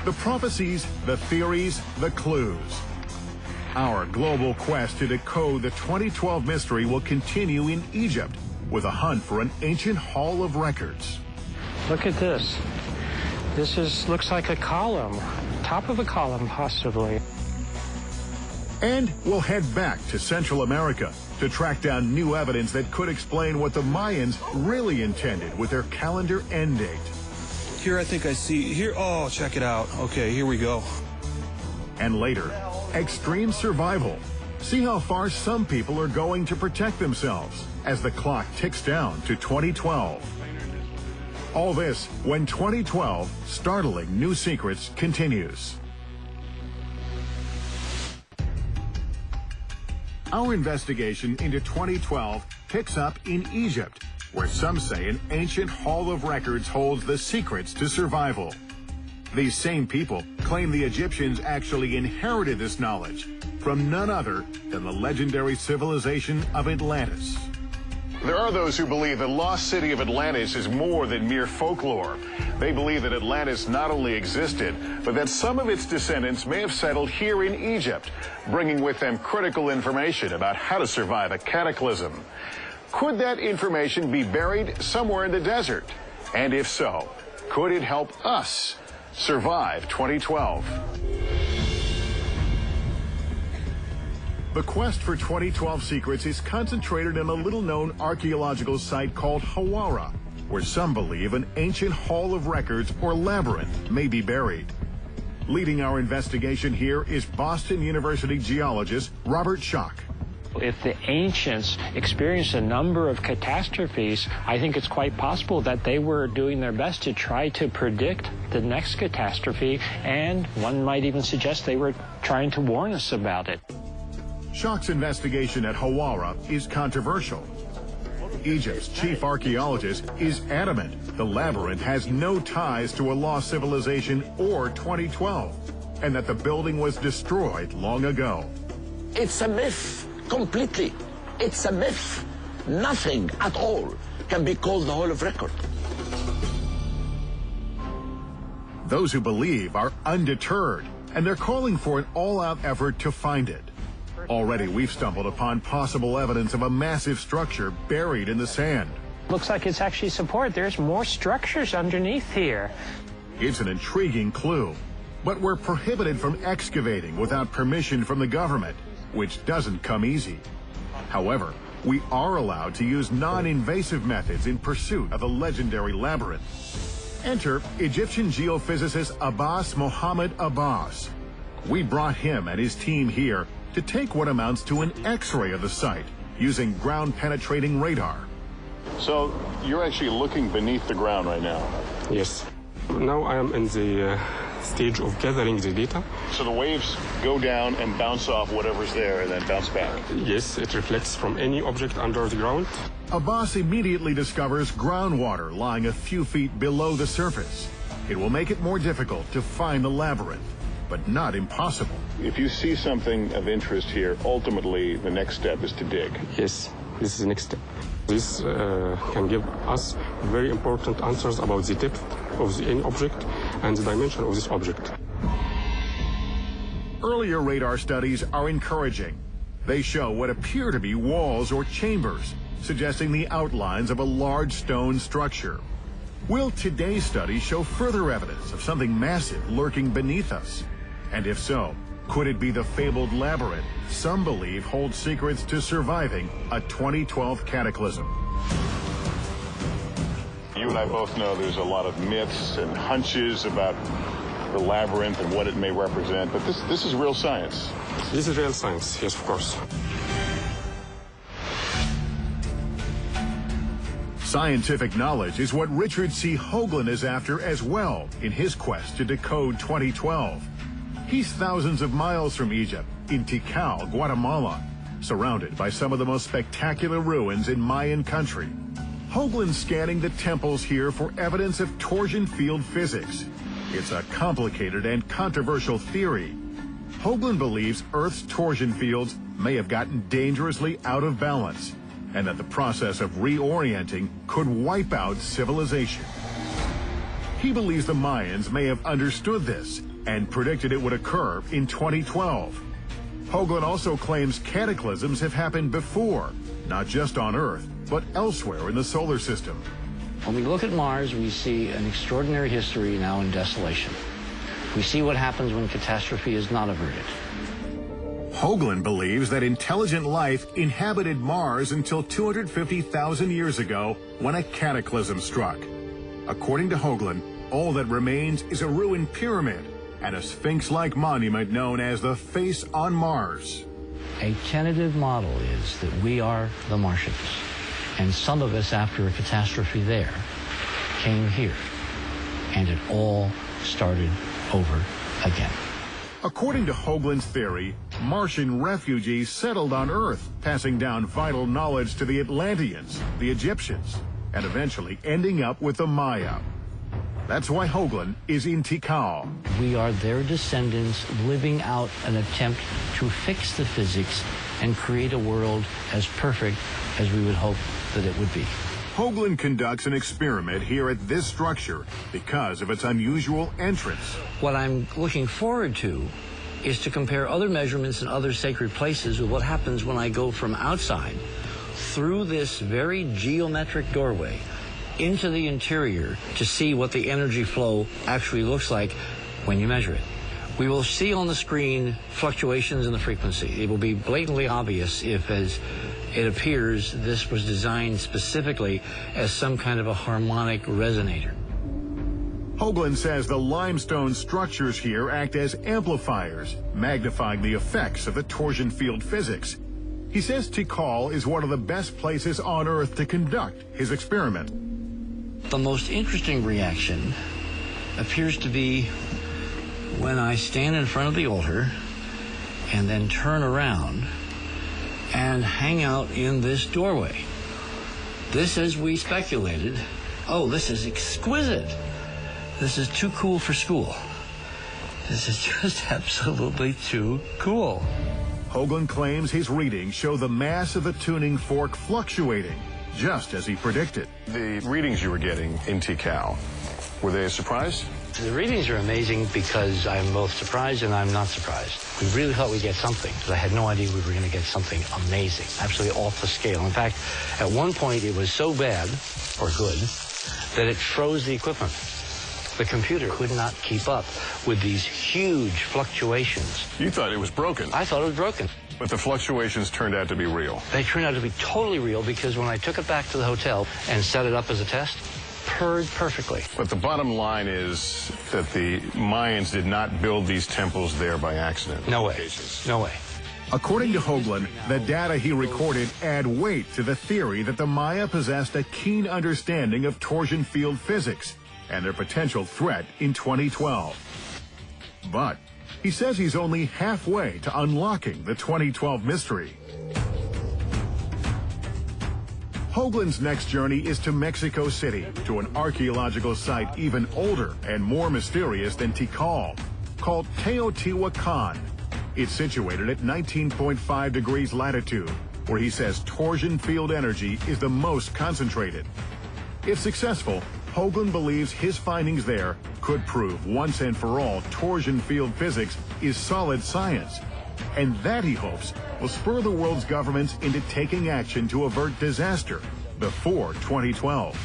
The prophecies, the theories, the clues. Our global quest to decode the 2012 mystery will continue in Egypt with a hunt for an ancient hall of records. Look at this. Looks like a column, top of a column possibly. And we'll head back to Central America to track down new evidence that could explain what the Mayans really intended with their calendar end date. Here I think I see, here, oh, check it out. Okay, here we go. And later, extreme survival. See how far some people are going to protect themselves as the clock ticks down to 2012. All this when 2012 Startling New Secrets continues. Our investigation into 2012 picks up in Egypt, where some say an ancient hall of records holds the secrets to survival. These same people claim the Egyptians actually inherited this knowledge from none other than the legendary civilization of Atlantis. There are those who believe the lost city of Atlantis is more than mere folklore. They believe that Atlantis not only existed, but that some of its descendants may have settled here in Egypt, bringing with them critical information about how to survive a cataclysm. Could that information be buried somewhere in the desert? And if so, could it help us survive 2012? The quest for 2012 secrets is concentrated in a little-known archaeological site called Hawara, where some believe an ancient hall of records or labyrinth may be buried. Leading our investigation here is Boston University geologist Robert Schock. If the ancients experienced a number of catastrophes, I think it's quite possible that they were doing their best to try to predict the next catastrophe, and one might even suggest they were trying to warn us about it. Schock's investigation at Hawara is controversial. Egypt's chief archaeologist is adamant the labyrinth has no ties to a lost civilization or 2012, and that the building was destroyed long ago. It's a myth, completely. It's a myth. Nothing at all can be called the Hall of Record. Those who believe are undeterred, and they're calling for an all-out effort to find it. Already we've stumbled upon possible evidence of a massive structure buried in the sand. Looks like it's actually support. There's more structures underneath here. It's an intriguing clue, but we're prohibited from excavating without permission from the government, which doesn't come easy. However, we are allowed to use non-invasive methods in pursuit of the legendary labyrinth. Enter Egyptian geophysicist Abbas Mohammed Abbas. We brought him and his team here to take what amounts to an X-ray of the site using ground-penetrating radar. So you're actually looking beneath the ground right now? Yes. Now I am in the stage of gathering the data. So the waves go down and bounce off whatever's there and then bounce back? Yes, it reflects from any object under the ground. Abbas immediately discovers groundwater lying a few feet below the surface. It will make it more difficult to find the labyrinth, but not impossible. If you see something of interest here, ultimately the next step is to dig. Yes, this is the next step. This can give us very important answers about the depth of any object and the dimension of this object. Earlier radar studies are encouraging. They show what appear to be walls or chambers, suggesting the outlines of a large stone structure. Will today's study show further evidence of something massive lurking beneath us? And if so, could it be the fabled labyrinth some believe holds secrets to surviving a 2012 cataclysm? You and I both know there's a lot of myths and hunches about the labyrinth and what it may represent, but this is real science. This is real science, yes, of course. Scientific knowledge is what Richard C. Hoagland is after as well in his quest to decode 2012. He's thousands of miles from Egypt, in Tikal, Guatemala, surrounded by some of the most spectacular ruins in Mayan country. Hoagland's scanning the temples here for evidence of torsion field physics. It's a complicated and controversial theory. Hoagland believes Earth's torsion fields may have gotten dangerously out of balance, and that the process of reorienting could wipe out civilization. He believes the Mayans may have understood this and predicted it would occur in 2012. Hoagland also claims cataclysms have happened before, not just on Earth, but elsewhere in the solar system. When we look at Mars, we see an extraordinary history now in desolation. We see what happens when catastrophe is not averted. Hoagland believes that intelligent life inhabited Mars until 250,000 years ago when a cataclysm struck. According to Hoagland, all that remains is a ruined pyramid and a sphinx-like monument known as the Face on Mars. A tentative model is that we are the Martians, and some of us, after a catastrophe there, came here, and it all started over again. According to Hoagland's theory, Martian refugees settled on Earth, passing down vital knowledge to the Atlanteans, the Egyptians, and eventually ending up with the Maya. That's why Hoagland is in Tikal. We are their descendants living out an attempt to fix the physics and create a world as perfect as we would hope that it would be. Hoagland conducts an experiment here at this structure because of its unusual entrance. What I'm looking forward to is to compare other measurements in other sacred places with what happens when I go from outside through this very geometric doorway into the interior to see what the energy flow actually looks like when you measure it. We will see on the screen fluctuations in the frequency. It will be blatantly obvious if, as it appears, this was designed specifically as some kind of a harmonic resonator. Hoagland says the limestone structures here act as amplifiers, magnifying the effects of the torsion field physics. He says Tikal is one of the best places on Earth to conduct his experiment. The most interesting reaction appears to be when I stand in front of the altar and then turn around and hang out in this doorway. This, as we speculated, oh, this is exquisite. This is too cool for school. This is just absolutely too cool. Hoagland claims his readings show the mass of the tuning fork fluctuating, just as he predicted. The readings you were getting in Tikal, were they a surprise? The readings are amazing because I'm both surprised and I'm not surprised. We really thought we'd get something, because I had no idea we were going to get something amazing, absolutely off the scale. In fact, at one point it was so bad, or good, that it froze the equipment. The computer could not keep up with these huge fluctuations. You thought it was broken. I thought it was broken. But the fluctuations turned out to be real. They turned out to be totally real because when I took it back to the hotel and set it up as a test, purred perfectly. But the bottom line is that the Mayans did not build these temples there by accident. No way. No way. According to Hoagland, the data he recorded add weight to the theory that the Maya possessed a keen understanding of torsion field physics and their potential threat in 2012. But he says he's only halfway to unlocking the 2012 mystery. Hoagland's next journey is to Mexico City, to an archaeological site even older and more mysterious than Tikal, called Teotihuacan. It's situated at 19.5 degrees latitude, where he says torsion field energy is the most concentrated. If successful, Hoagland believes his findings there could prove once and for all torsion field physics is solid science. And that, he hopes, will spur the world's governments into taking action to avert disaster before 2012.